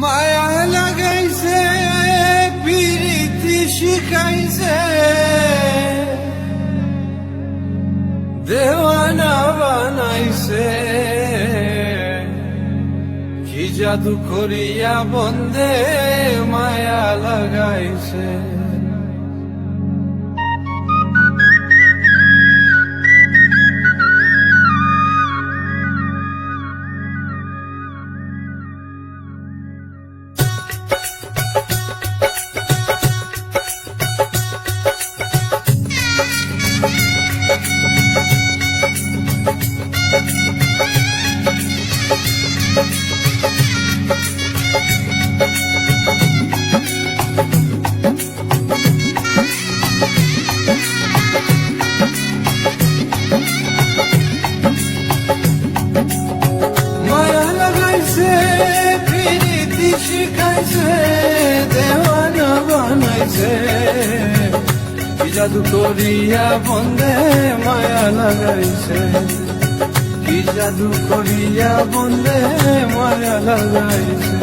মায়া লাগাইছে প্রীতি শিখাইছে দেওয়ানা বানাইছে কি জাদু করিয়া বন্দে মায়া লাগাইছে প্রীতি শিখাইছে দেওয়ানা বানাইছে কি জাদু করিয়া বন্দে মায়া লাগাইছে কি জাদু করিয়া বন্দে মায়া লাগাইছে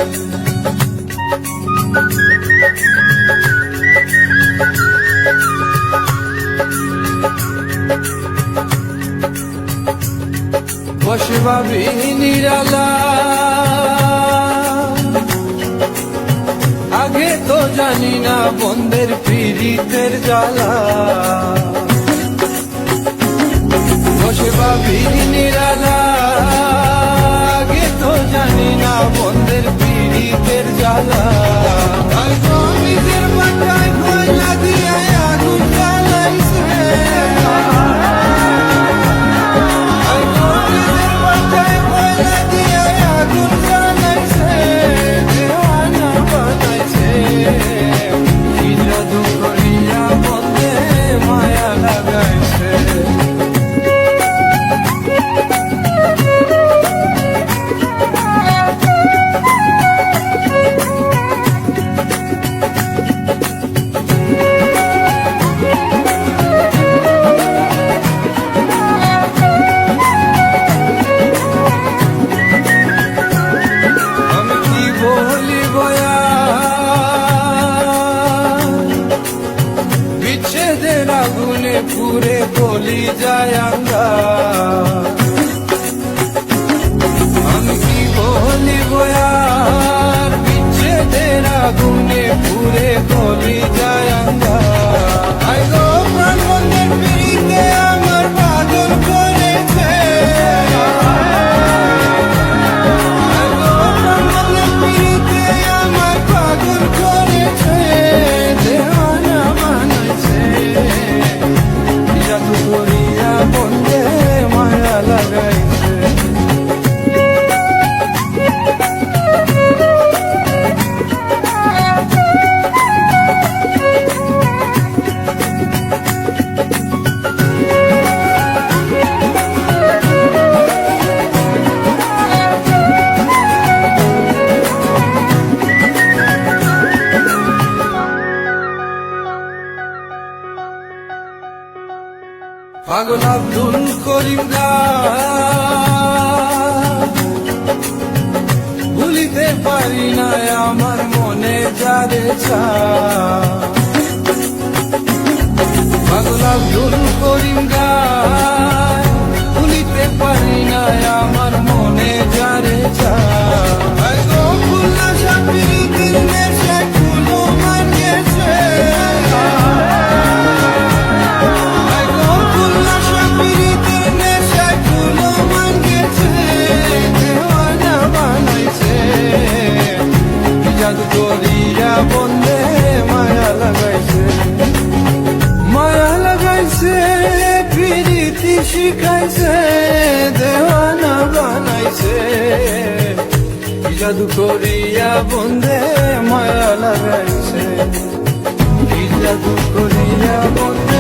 বসে ভাবি নিরালা আগে তো জানি না বন্ধের পীড়িতের জ্বালা বসে ভাবি নিরালা আগে তো জানি না বন্ধের পীড়িতের জ্বালা নিজের মাথায় কয়লা দিয়ে আগুন জ্বালাইছে আগুনে পুরে গলি যায় আঙ্গা আমি কি বলিব আর বিচ্ছেদের আগুনে পুরে গলি যায় আঙ্গা আই গো প্রাণ বন্ধের পিড়িতে আমার পাগল করেছে আই গো প্রাণ বন্ধের পিড়িতে আমার পাগল করেছে দেওয়ানা বানাইছে জাদু করিয়া বন্দে মায়া লাগাইছে পাগল আব্দুল করিম ভুলিতে পারি না আমার মনে যারে পাগল আব্দুল করিম ভুলিতে পারি না আমার মনে যারে খুলনা সাপির নেশা খুলো মানিয়েছে জাদু করিয়া বন্দে মায়া লাগাইছে প্রীতি শিখাইছে দেওয়ানা বানাইছে জাদু করিয়া বন্দে মায়া লাগাইছে জাদু করিয়া বন্দে